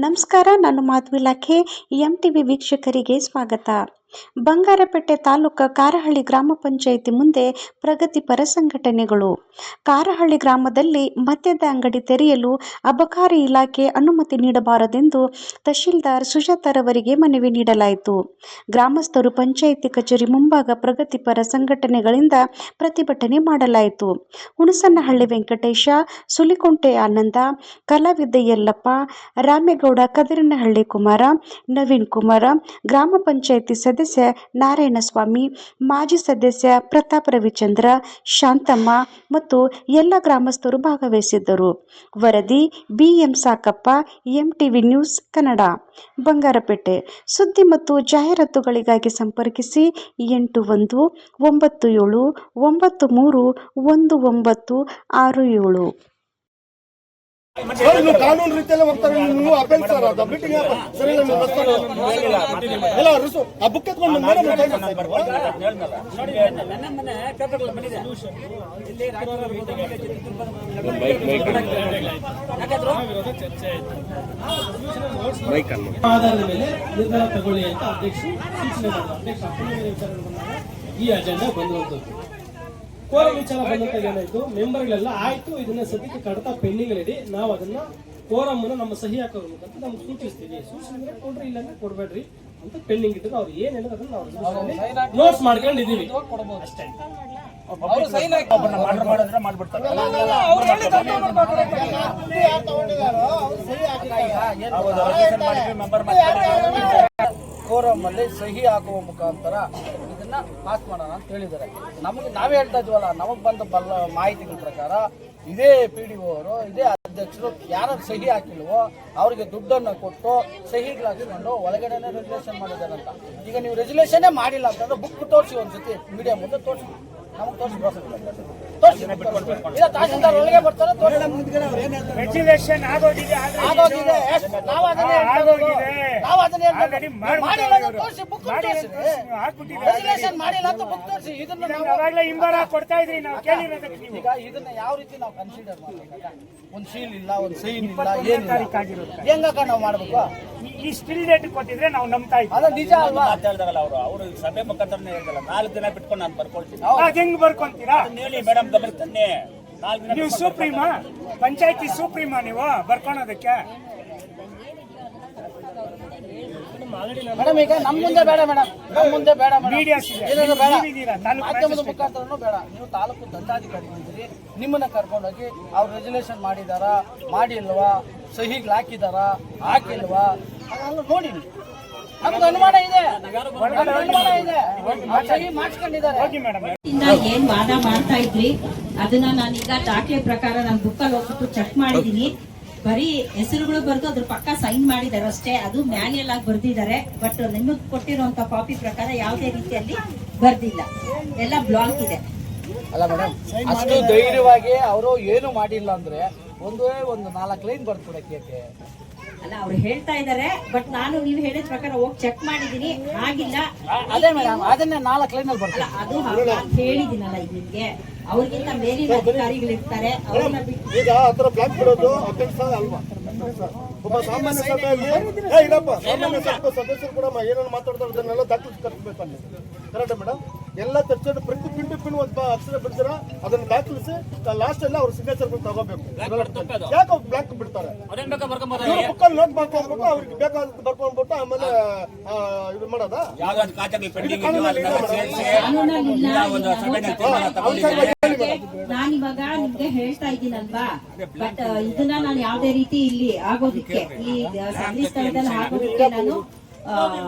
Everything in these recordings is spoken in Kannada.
ನಮಸ್ಕಾರ. ನಾನು ಮಾಧವಿ ಲಾಖೆ. MTV ವೀಕ್ಷಕರಿಗೆ ಸ್ವಾಗತ. ಬಂಗಾರಪೇಟೆ ತಾಲೂಕು ಕಾರಹಳ್ಳಿ ಗ್ರಾಮ ಪಂಚಾಯಿತಿ ಮುಂದೆ ಪ್ರಗತಿಪರ ಸಂಘಟನೆಗಳು. ಕಾರಹಳ್ಳಿ ಗ್ರಾಮದಲ್ಲಿ ಮದ್ಯದ ಅಂಗಡಿ ತೆರೆಯಲು ಅಬಕಾರಿ ಇಲಾಖೆ ಅನುಮತಿ ನೀಡಬಾರದೆಂದು ತಹಶೀಲ್ದಾರ್ ಸುಜಾತಾರವರಿಗೆ ಮನವಿ ನೀಡಲಾಯಿತು. ಗ್ರಾಮಸ್ಥರು ಪಂಚಾಯಿತಿ ಕಚೇರಿ ಮುಂಭಾಗ ಪ್ರಗತಿಪರ ಸಂಘಟನೆಗಳಿಂದ ಪ್ರತಿಭಟನೆ ಮಾಡಲಾಯಿತು. ಹುಣಸನಹಳ್ಳಿ ವೆಂಕಟೇಶ, ಸುಲಿಕುಂಟೆ ಆನಂದ, ಕಲಾವಿದ ಯಲ್ಲಪ್ಪ, ರಾಮೇಗೌಡ, ಕದಿರನಹಳ್ಳಿ ಕುಮಾರ, ನವೀನ್ ಕುಮಾರ, ಗ್ರಾಮ ಪಂಚಾಯಿತಿ ಸದಸ್ಯ ನಾರಾಯಣಸ್ವಾಮಿ, ಮಾಜಿ ಸದಸ್ಯ ಪ್ರತಾಪ್ ರವಿಚಂದ್ರ, ಶಾಂತಮ್ಮ ಮತ್ತು ಎಲ್ಲ ಗ್ರಾಮಸ್ಥರು ಭಾಗವಹಿಸಿದ್ದರು. ವರದಿ BM ಸಾಕಪ್ಪ, MTV ನ್ಯೂಸ್ ಕನ್ನಡ, ಬಂಗಾರಪೇಟೆ. ಸುದ್ದಿ ಮತ್ತು ಜಾಹೀರಾತುಗಳಿಗಾಗಿ ಸಂಪರ್ಕಿಸಿ 8197931967. ಕಾನೂನು ರೀತಿಯಲ್ಲಿ ಹೋಗ್ತಾರೆ. ನೀವು ಅಪೇಲ್ ಸರ್ ಅದು ಮೀಟಿಂಗ್ ಸರಿ ಎಲ್ಲ ಆ ಬುಕ್ ಎತ್ಕೊಂಡು ಆಧಾರದ ಮೇಲೆ ನಿರ್ಧಾರ ತಗೊಳ್ಳಿ ಅಂತ ಅಧ್ಯಕ್ಷರು ಸೂಚನೆ ಮಾಡಿದ್ರು. ಈ ಅಜೆಂಡಾ ಬಂದಿರುವಂತದ್ದು ಕೋರ ವಿಚಾರ ಬಂದಂತ ಏನಾಯ್ತು, ಮೆಂಬರ್ಗಳೆಲ್ಲ ಆಯ್ತು ಇದನ್ನ ಸದ್ಯಕ್ಕೆ ಕಡತ ಪೆಂಡಿಂಗ್ ರೆಡಿ, ನಾವು ಅದನ್ನ ಕೋರಮ್ ನಮ್ಮ ಸಹಿ ಹಾಕೋದ್ರ ಮುಖಾಂತರ ನಮ್ಗೆ ಸೂಚಿಸ್ತೀವಿ. ಸೂಚನೆ ಕೊಡ್ರಿ ಇಲ್ಲ ಕೊಡ್ಬೇಡ್ರಿ ಅಂತ ಪೆಂಡಿಂಗ್ ಇಟ್ಟಿದ್ರು. ಅವ್ರು ಏನ್ ಹೇಳಿದ್ರೆ ಅದನ್ನ ನಾವು ನೋಟ್ಸ್ ಮಾಡ್ಕೊಂಡಿದೀವಿ ಅಷ್ಟೇ. ಕೋರಮ್ ಅಲ್ಲಿ ಸಹಿ ಹಾಕುವ ಮುಖಾಂತರ ಇದನ್ನ ಪಾಸ್ ಮಾಡೋಣ ಅಂತ ಹೇಳಿದ್ದಾರೆ. ನಮಗೆ ನಾವೇ ಹೇಳ್ತಾ ಇದ್ವಲ್ಲ, ನಮಗ್ ಬಂದ ಮಾಹಿತಿಗಳ ಪ್ರಕಾರ ಇದೇ PDO ಅವರು, ಇದೇ ಅಧ್ಯಕ್ಷರು ಯಾರು ಸಹಿ ಹಾಕಿಲ್ವೋ ಅವ್ರಿಗೆ ದುಡ್ಡನ್ನು ಕೊಟ್ಟು ಸಹಿಗಳಾಕಿಕೊಂಡು ಒಳಗಡೆನೆ ರೆಜುಲೇಷನ್ ಮಾಡಿದಾರಂತ. ಈಗ ನೀವು ರೆಜುಲೇಷನ್ನೇ ಮಾಡಿಲ್ಲ ಅಂತಂದ್ರೆ ಬುಕ್ ತೋರಿಸಿ ಒಂದ್ಸತಿ ಮೀಡಿಯಾ ಮುಂದೆ ತೋರಿಸಿ, ನಮಗೆ ತೋರಿಸಿ ತಹಶೀಲ್ದಾರ್ ಒಳಗೆ ಬರ್ತಾರೆ. ಈಗ ಇದನ್ನ ಯಾವ ರೀತಿ ನಾವು ಕನ್ಸಿಡರ್ ಮಾಡ್ಬೇಕು? ಒಂದ್ ಶೀಲ್ ಇಲ್ಲ, ಒಂದ್ ಸೈನ್ ಇಲ್ಲ, ಏನಿಲ್ಲ, ಹೆಂಗಕ್ಕ ನಾವು ಮಾಡ್ಬೇಕು? ಈ ಸ್ಟಿಲ್ ಡೇಟ್ ಕೊಟ್ಟಿದ್ರೆ ನಾವು ನಂಬ್ತಾ ಇದ್ದೀವಿ. ಅದ ನಿಜ ಅಲ್ವಾ? ಅವರು ಸಭೆ ಮುಖಾಂತರನೇ ಹೇಳ್ದಲ್ಲ, 4 ದಿನ ಬಿಟ್ಕೊಂಡು ನಾನು ಬರ್ಕೊಳ್ತೀನಿ. ಹೆಂಗ್ ಬರ್ಕೊಂತೀರಾ ಹೇಳಿ ಮೇಡಮ್, ಗಮನಿಸ್ತನ್ನೇ. ನೀವು ಸುಪ್ರೀಮಾ, ಪಂಚಾಯತಿ ಸುಪ್ರೀಮಾ, ನೀವು ಬರ್ಕೊಳೋದಕ್ಕೆ? ಮೇಡಮ್ ಈಗ ನಮ್ ಮುಂದೆ ಬೇಡ ಮೇಡಮ್, ನಮ್ ಮುಂದೆ ಬೇಡ ಮೀಡಿಯಾ ಮಾಧ್ಯಮದ ಮುಖಾಂತರನು ಬೇಡ. ನೀವು ತಾಲೂಕು ದಂಡಾಧಿಕಾರಿಗಳಿದ್ದೀರಿ, ನಿಮ್ಮನ್ನ ಕರ್ಕೊಂಡೋಗಿ ಅವ್ರು ರೆಜುಲೇಷನ್ ಮಾಡಿದಾರಾ ಮಾಡಿಲ್ವಾ, ಸಹಿಗಳು ಹಾಕಿದಾರಾ ಹಾಕಿಲ್ವಾ ಅದೆಲ್ಲ ನೋಡಿ. ನಮ್ಗೆ ಅನುಮಾನ ಇದೆ, ಸಹಿ ಮಾಡಿಸ್ಕೊಂಡಿದ್ದಾರೆ. ಏನ್ ವಾದ ಮಾಡ್ತಾ ಇದ್ರಿ ಅದನ್ನ ನಾನೀಗ ದಾಖಲೆ ಪ್ರಕಾರ ನಾನು ಬುಕ್ಕಲ್ಲಿ ಹೋಗ್ಬಿಟ್ಟು ಚೆಕ್ ಮಾಡಿದೀನಿ. ಬರೀ ಹೆಸರುಗಳು ಬರ್ದು ಅದ್ರ ಪಕ್ಕ ಸೈನ್ ಮಾಡಿದಾರೆ ಅಷ್ಟೇ. ಅದು ಮ್ಯಾನ್ಯಲ್ ಆಗಿ ಬರ್ದಿದ್ದಾರೆ. ಬಟ್ ನಿಮಗೆ ಕೊಟ್ಟಿರುವಂತ ಕಾಪಿ ಪ್ರಕಾರ ಯಾವುದೇ ರೀತಿಯಲ್ಲಿ ಬರ್ದಿಲ್ಲ, ಎಲ್ಲ ಬ್ಲಾಕ್ ಇದೆ. ಅಲ್ಲ ಮೇಡಮ್, ಅಷ್ಟು ಧೈರ್ಯವಾಗಿ ಅವರು ಏನು ಮಾಡಿಲ್ಲ ಅಂದ್ರೆ ಒಂದು 4 ಲೈನ್ ಬರ್ಕೊಡಕ್ಕೆ. ಅಲ್ಲ, ಅವ್ರು ಹೇಳ್ತಾ ಇದಾರೆ, ಬಟ್ ನಾನು ನೀವು ಹೇಳಿದ ಪ್ರಕಾರ ಹೋಗಿ ಚೆಕ್ ಮಾಡಿದೀನಿ, ಆಗಿಲ್ಲ. ಅದೇ ಮೇಡಮ್, ಅದನ್ನೇ 4 ಲೈನ್ ಅಲ್ಲಿ ಬರ್ತಲ್ಲ. ಅದು ಹೇಳಿದಿನಲ್ಲ ನಿಮ್ಗೆ, ಅವ್ರಿಗಿಂತ ಮೇಲಿನ ಅಧಿಕಾರಿಗಳಿರ್ತಾರೆ. ಈಗ ಆತರ ಬ್ಲಾಕ್ ಬಿಡೋದು ಅಪೇಕ್ಷ ಅಲ್ವಾ? ಒಬ್ಬ ಸಾಮಾನ್ಯ ಸಭೆಯಲ್ಲಿ ಸಾಮಾನ್ಯ ಸದಸ್ಯರು ಕೂಡ ಏನೇನು ಮಾತಾಡ್ತಾರೆ ಅದನ್ನೆಲ್ಲ ದಾಖಲಿಸ್ಬೇಕಲ್ಲ. Correct madam? ಎಲ್ಲ ಚರ್ಚೆ ಪ್ರತಿ ಪಿಂಡು ಒಂದು ಅಕ್ಷರ ಬಿಡ್ತಾರ, ಅದನ್ನ ದಾಖಲಿಸಿ ಲಾಸ್ಟ್ ಎಲ್ಲ ಅವ್ರ ಸಿಗ್ನೇಚರ್ ತಗೋಬೇಕು. ಯಾಕೆ ಬ್ಲಾಕ್ ಬಿಡ್ತಾರೆ? ಬುಕ್ಕಲ್ಲಿ ನೋಟ್ ಮಾಡ್ಕೊಂಡ್ಬಿಟ್ಟು ಅವ್ರಿಗೆ ಬೇಕಾದ ಬರ್ಕೊಂಡ್ಬಿಟ್ಟು ಆಮೇಲೆ ಇದು ಮಾಡೋದಾ? ನಾನಿವಾಗ ನಿಮ್ಗೆ ಹೇಳ್ತಾ ಇದ್ದೀನಲ್ವಾ, ಬಟ್ ಇದನ್ನ ನಾನು ಯಾವ್ದೇ ರೀತಿ ಇಲ್ಲಿ ಆಗೋದಿಕ್ಕೆ, ಈ ಸಭೆ ಸ್ಥಳದಲ್ಲಿ ಆಗೋದಿಕ್ಕೆ ನಾನು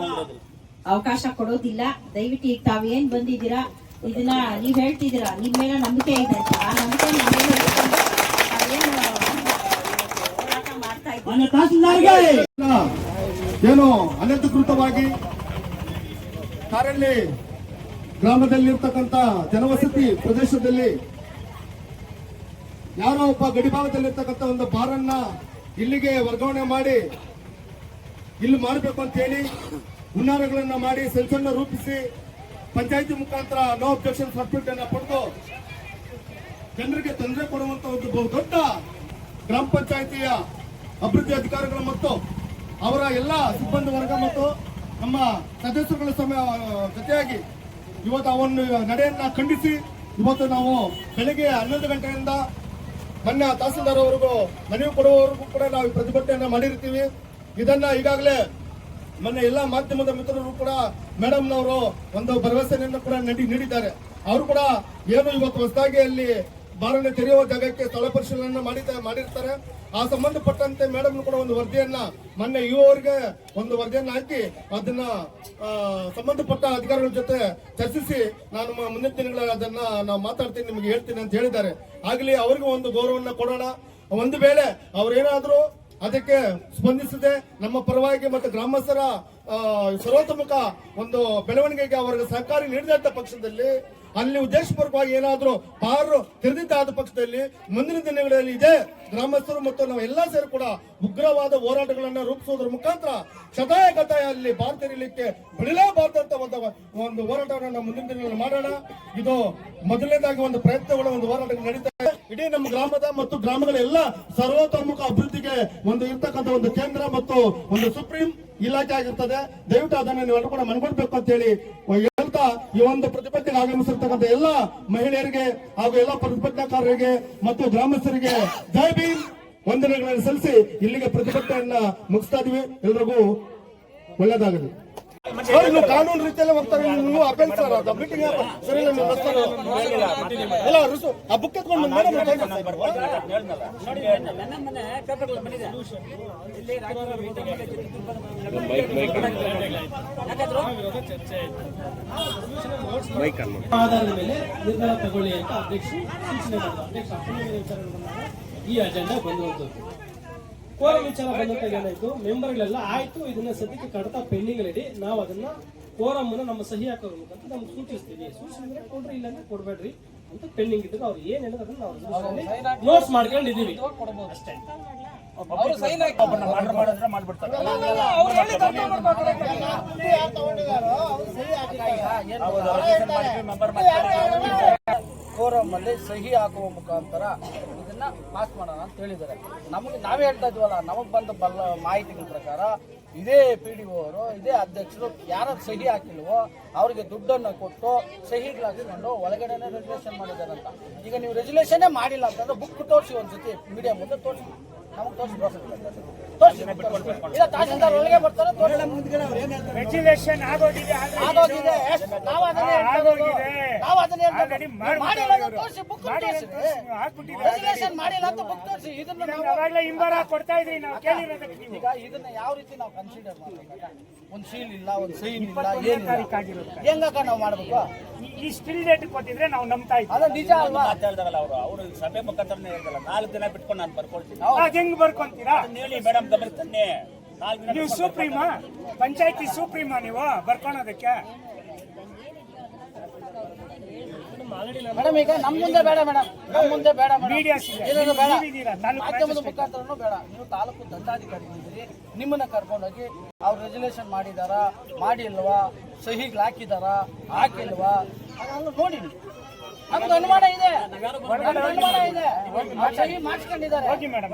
ಅವಕಾಶ ಕೊಡೋದಿಲ್ಲ. ದಯವಿಟ್ಟು ಈಗ ತಾವೇನ್ ಬಂದಿದ್ದೀರಾ ಇದನ್ನ ನೀವ್ ಹೇಳ್ತಿದ್ದೀರಾ, ನಿಮ್ ಮೇಲೆ ನಂಬಿಕೆ ಇದೆ, ಆ ನಂಬಿಕೆ ಹೋರಾಟ ಮಾಡ್ತಾ ಇದ್ದೀನಿ. ಏನು ಅನಧಿಕೃತವಾಗಿ ಕಾರಹಳ್ಳಿ ಗ್ರಾಮದಲ್ಲಿರ್ತಕ್ಕಂಥ ಜನವಸತಿ ಪ್ರದೇಶದಲ್ಲಿ ಯಾರೋ ಒಬ್ಬ ಗಡಿಭಾಗದಲ್ಲಿರ್ತಕ್ಕಂಥ ಒಂದು ಬಾರನ್ನ ಇಲ್ಲಿಗೆ ವರ್ಗಾವಣೆ ಮಾಡಿ ಇಲ್ಲಿ ಮಾಡಬೇಕು ಅಂತ ಹೇಳಿ ಹುನ್ನಾರಗಳನ್ನ ಮಾಡಿ ಸೆನ್ಸರ್ನ ರೂಪಿಸಿ ಪಂಚಾಯಿತಿ ಮುಖಾಂತರ ನೋ ಅಬ್ಜೆಕ್ಷನ್ ಸರ್ಟಿಫಿಕೇಟ್ ಅನ್ನು ಪಡೆದು ಜನರಿಗೆ ತೊಂದರೆ ಕೊಡುವಂತ ಒಂದು ಬಹುದೊಡ್ಡ ಗ್ರಾಮ ಪಂಚಾಯಿತಿಯ ಅಭಿವೃದ್ಧಿ ಅಧಿಕಾರಿಗಳು ಮತ್ತು ಅವರ ಎಲ್ಲ ಸಿಬ್ಬಂದಿ ವರ್ಗ ಮತ್ತು ನಮ್ಮ ಸದಸ್ಯರುಗಳ ಜೊತೆಯಾಗಿ ಇವತ್ತು ಅವನು ನಡೆಯನ್ನ ಖಂಡಿಸಿ ಇವತ್ತು ನಾವು ಬೆಳಗ್ಗೆ 11 ಗಂಟೆಯಿಂದ ಮೊನ್ನೆ ತಹಸೀಲ್ದಾರ್ ಅವರಿಗೂ ಮನವಿ ಕೊಡುವವರೆಗೂ ಕೂಡ ನಾವು ಪ್ರತಿಭಟನೆಯನ್ನ ಮಾಡಿರ್ತೀವಿ. ಇದನ್ನ ಈಗಾಗಲೇ ಮೊನ್ನೆ ಎಲ್ಲ ಮಾಧ್ಯಮದ ಮಿತ್ರರು ಕೂಡ ಮೇಡಮ್ನವರು ಒಂದು ಭರವಸೆಯನ್ನು ಕೂಡ ನೀಡಿದ್ದಾರೆ. ಅವರು ಕೂಡ ಏನು ಇವತ್ತು ಹೊಸದಾಗಿ ಅಲ್ಲಿ ಬಾರನ್ನು ತೆರೆಯುವ ಜಾಗಕ್ಕೆ ಸ್ಥಳ ಪರಿಶೀಲನೆ ಮಾಡಿರ್ತಾರೆ. ಆ ಸಂಬಂಧಪಟ್ಟಂತೆ ಮೇಡಮ್ ಕೂಡ ಒಂದು ವರದಿಯನ್ನ ಮೊನ್ನೆ ಇವರಿಗೆ ಒಂದು ವರದಿಯನ್ನ ಹಾಕಿ ಅದನ್ನ ಸಂಬಂಧಪಟ್ಟ ಅಧಿಕಾರಿಗಳ ಜೊತೆ ಚರ್ಚಿಸಿ ನಾನು ಮುಂದಿನ ದಿನಗಳಲ್ಲಿ ಅದನ್ನ ನಾವು ಮಾತಾಡ್ತೀನಿ, ನಿಮಗೆ ಹೇಳ್ತೀನಿ ಅಂತ ಹೇಳಿದ್ದಾರೆ. ಆಗಲಿ ಅವರಿಗೂ ಒಂದು ಗೌರವವನ್ನು ಕೊಡೋಣ. ಒಂದು ವೇಳೆ ಅವರೇನಾದ್ರೂ ಅದಕ್ಕೆ ಸ್ಪಂದಿಸದೆ ನಮ್ಮ ಪರವಾಗಿ ಮತ್ತು ಗ್ರಾಮಸ್ಥರ ಸರ್ವತೋಮುಖ ಒಂದು ಬೆಳವಣಿಗೆಗೆ ಅವರಿಗೆ ಸಹಕಾರ ನೀಡಿದಂತ ಪಕ್ಷದಲ್ಲಿ ಅಲ್ಲಿ ಉದ್ದೇಶಪೂರ್ವಕವಾಗಿ ಏನಾದರೂ ಪಾರು ತೆರೆದಿದ್ದಾದ ಪಕ್ಷದಲ್ಲಿ ಮುಂದಿನ ದಿನಗಳಲ್ಲಿ ಇದೇ ಗ್ರಾಮಸ್ಥರು ಮತ್ತು ನಾವು ಎಲ್ಲಾ ಸೇರಿ ಕೂಡ ಉಗ್ರವಾದ ಹೋರಾಟಗಳನ್ನು ರೂಪಿಸುವುದರ ಮುಖಾಂತರ ಶತಾಯಗತಾಯ ಅಲ್ಲಿ ಭಾರತೀಯರಿಗೆ ಬಿಡಲೇಬಾರದಂತ ಒಂದು ಹೋರಾಟವನ್ನು ನಾವು ಮುಂದಿನ ದಿನಗಳಲ್ಲಿ ಮಾಡೋಣ. ಇದು ಮೊದಲನೇದಾಗಿ ಒಂದು ಪ್ರಯತ್ನಗಳ ಒಂದು ಹೋರಾಟ ನಡೀತಾ ಇದೆ. ಇಡೀ ನಮ್ಮ ಗ್ರಾಮದ ಮತ್ತು ಗ್ರಾಮಗಳ ಎಲ್ಲ ಸರ್ವತೋಮುಖ ಅಭಿವೃದ್ಧಿಗೆ ಒಂದು ಇರ್ತಕ್ಕಂಥ ಒಂದು ಕೇಂದ್ರ ಮತ್ತು ಒಂದು ಸುಪ್ರೀಂ ಇಲಾಖೆ ಆಗಿರ್ತದೆ. ದಯವಿಟ್ಟು ಅದನ್ನು ನೀವು ಕೂಡ ಮನಗೊಳ್ಬೇಕು ಅಂತ ಹೇಳಿ ಹೇಳ್ತಾ ಈ ಒಂದು ಪ್ರತಿಭಟನೆಗೆ ಆಗಮಿಸಿರ್ತಕ್ಕಂಥ ಎಲ್ಲ ಮಹಿಳೆಯರಿಗೆ ಹಾಗೂ ಎಲ್ಲ ಪ್ರತಿಭಟನಾಕಾರರಿಗೆ ಮತ್ತು ಗ್ರಾಮಸ್ಥರಿಗೆ ಜೈ ಭೀಮ್ ವಂದನೆಗಳನ್ನು ಸಲ್ಲಿಸಿ ಇಲ್ಲಿಗೆ ಪ್ರತಿಭಟನೆಯನ್ನ ಮುಗಿಸ್ತಾ ಇದೀವಿ. ಎಲ್ರಿಗೂ ಒಳ್ಳೇದಾಗಲಿ. ಇನ್ನು ಕಾನೂನು ರೀತಿಯಲ್ಲಿ ಹೋಗ್ತಾರೆ. ನೀವು ಅಪೇಲ್ ಸರ್ ಅದು ಮೀಟಿಂಗ್ ಸರಿ ಆ ಬುಕ್ ಎತ್ಕೊಂಡು ಆಧಾರದ ಮೇಲೆ ನಿರ್ಧಾರ ತಗೊಳ್ಳಿ ಅಂತ ಅಧ್ಯಕ್ಷರು ಸೂಚನೆ ಮಾಡಿದ್ರು. ಅಧ್ಯಕ್ಷ ಅಪ್ಪನ ವಿಚಾರಗಳು ಬಂದಾಗ ಈ ಅಜೆಂಡಾ ಬಂದಿರುವಂತದ್ದು. ಕೋರಂ ವಿಚಾರ ಬಂದಂತಾಗ ಏನಾಯ್ತು, ಮೆಂಬರ್ಗಳೆಲ್ಲ ಆಯ್ತು ಇದನ್ನ ಸದ್ಯಕ್ಕೆ ಕಡತ ಪೆಂಡಿಂಗ್ ಇಡಿ, ನಾವು ಅದನ್ನ ಕೋರಮ್ ನಮ್ಮ ಸಹಿ ಹಾಕೋರ್ ಅಂತ ನಮ್ಗೆ ಸೂಚಿಸ್ತೀವಿ. ಸೂಚನೆ ಕೊಡ್ರಿ ಇಲ್ಲಾಂದ್ರೆ ಕೊಡ್ಬೇಡ್ರಿ ಅಂತ ಪೆಂಡಿಂಗ್ ಇದ್ರೆ ಅವ್ರು ಏನ್ ಹೇಳಿದ್ರೆ ಅದನ್ನ ನಾವು ನೋಟ್ಸ್ ಮಾಡ್ಕೊಂಡಿದೀವಿ ಅಷ್ಟೇ. ಮಾಡ್ಬಿಡ್ತಾರೆ. ಕೋರಮ್ ಅಲ್ಲಿ ಸಹಿ ಹಾಕುವ ಮುಖಾಂತರ ಇದನ್ನ ಪಾಸ್ ಮಾಡೋಣ ಅಂತ ಹೇಳಿದ್ದಾರೆ. ನಮಗೆ ನಾವೇ ಹೇಳ್ತಾ ಇದ್ವಲ್ಲ, ನಮಗ್ ಬಂದ ಮಾಹಿತಿಗಳ ಪ್ರಕಾರ ಇದೇ PDO ಅವರು ಇದೇ ಅಧ್ಯಕ್ಷರು ಯಾರು ಸಹಿ ಹಾಕಿಲ್ವೋ ಅವ್ರಿಗೆ ದುಡ್ಡನ್ನು ಕೊಟ್ಟು ಸಹಿಗಳಾಕಿಕೊಂಡು ಒಳಗಡೆನೆ ರೆಜುಲೇಷನ್ ಮಾಡಿದಾರಂತ. ಈಗ ನೀವು ರೆಜುಲೇಷನ್ನೇ ಮಾಡಿಲ್ಲ ಅಂತಂದ್ರೆ ಬುಕ್ ತೋರಿಸಿ ಒಂದ್ಸತಿ ಮೀಡಿಯಾ ಮುಂದೆ ತೋರಿಸಿ, ನಮಗೆ ತೋರಿಸಿ ಇಲ್ಲ ತಹಸೀಲ್ದಾರ್ ಒಳಗೆ ಬರ್ತಾರೆ. ರೆಗ್ಯುಲೇಷನ್ ಆಗೋಗಿದೆ ನಾವು ಅದನ್ನೇ ತೋರಿಸಿ ಬುಕ್ ರೆಗ್ಯುಲೇಷನ್ ಮಾಡಿಲ್ಲ ಅಂತ ಬುಕ್ ತೋರಿಸಿ. ಇದನ್ನ ಅವಾಗಲೇ ಹಿಂಬಾರ ಕೊಡ್ತಾ ಇದ್ರಿ ನಾವು ಕೇಳಿರೋದಕ್ಕೆ. ನೀವು ಈಗ ಇದನ್ನ ಯಾವ ರೀತಿ ನಾವು ಕನ್ಸಿಡರ್ ಮಾಡ್ಬೇಕು? ಒಂದು ಸೀಲ್ ಇಲ್ಲ, ಒಂದು ಸೈನ್ ಇಲ್ಲ, ಏನಿಲ್ಲ, ಹೆಂಗಾಕ ನಾವು ಮಾಡ್ಬೇಕು? ಈ ಸ್ಟಿಲ್ ಡೇಟ್ ಕೊಟ್ಟಿದ್ರೆ ನಾವು ನಂಬ್ತಾ ಇದ್ವಿ. ಅದ ನಿಜ ಅಲ್ವಾ? ಮಾತಾಡ್ದಾರಲ್ಲ ಅವರು ಸಭೆ ಮುಖಾಂತರನೇ ಹೇಳ್ದಲ್ಲ, 4 ದಿನ ಬಿಟ್ಕೊಂಡು ನಾನು ಬರ್ಕೊಳ್ತೀನಿ. ಹೆಂಗ್ ಬರ್ಕೊಂತೀರಾ? ಹೇಳಿ ಮೇಡಮ್ ಗಮನಿಸ್ತಾನೆ. 4 ದಿನ ನೀವು ಸುಪ್ರೀಮಾ, ಪಂಚಾಯತಿ ಸುಪ್ರೀಮಾ ನೀವು ಬರ್ಕೊಳೋದಕ್ಕೆ? ಮೇಡಮ್ ಈಗ ನಮ್ ಮುಂದೆ ಬೇಡ ಮೇಡಮ್, ನಮ್ ಮುಂದೆ ಬೇಡ ಮೀಡಿಯಾಸ್ ಏನಾದ್ರು ಬೇಡ, ನೀವಿದ್ದೀರಾ, ತಾಲೂಕು ಮಾಧ್ಯಮದ ಮುಖಾಂತರನೂ ಬೇಡ. ನೀವು ತಾಲೂಕು ದಂಡಾಧಿಕಾರಿ ಇದ್ದೀರಿ, ನಿಮ್ಮನ್ನ ಕರ್ಕೊಂಡೋಗಿ ಅವ್ರು ರೆಜುಲೇಷನ್ ಮಾಡಿದಾರಾ ಮಾಡಿಲ್ವಾ, ಸಹಿಗಳು ಹಾಕಿದಾರಾ ಹಾಕಿಲ್ವಾ ಅದೆಲ್ಲ ನೋಡಿ. ನಮ್ಗೆ ಅನುಮಾನ ಇದೆ, ಸಹಿ ಮಾಡಿಸ್ಕೊಂಡಿದ್ದಾರೆ. ಹೋಗಿ ಮೇಡಮ್.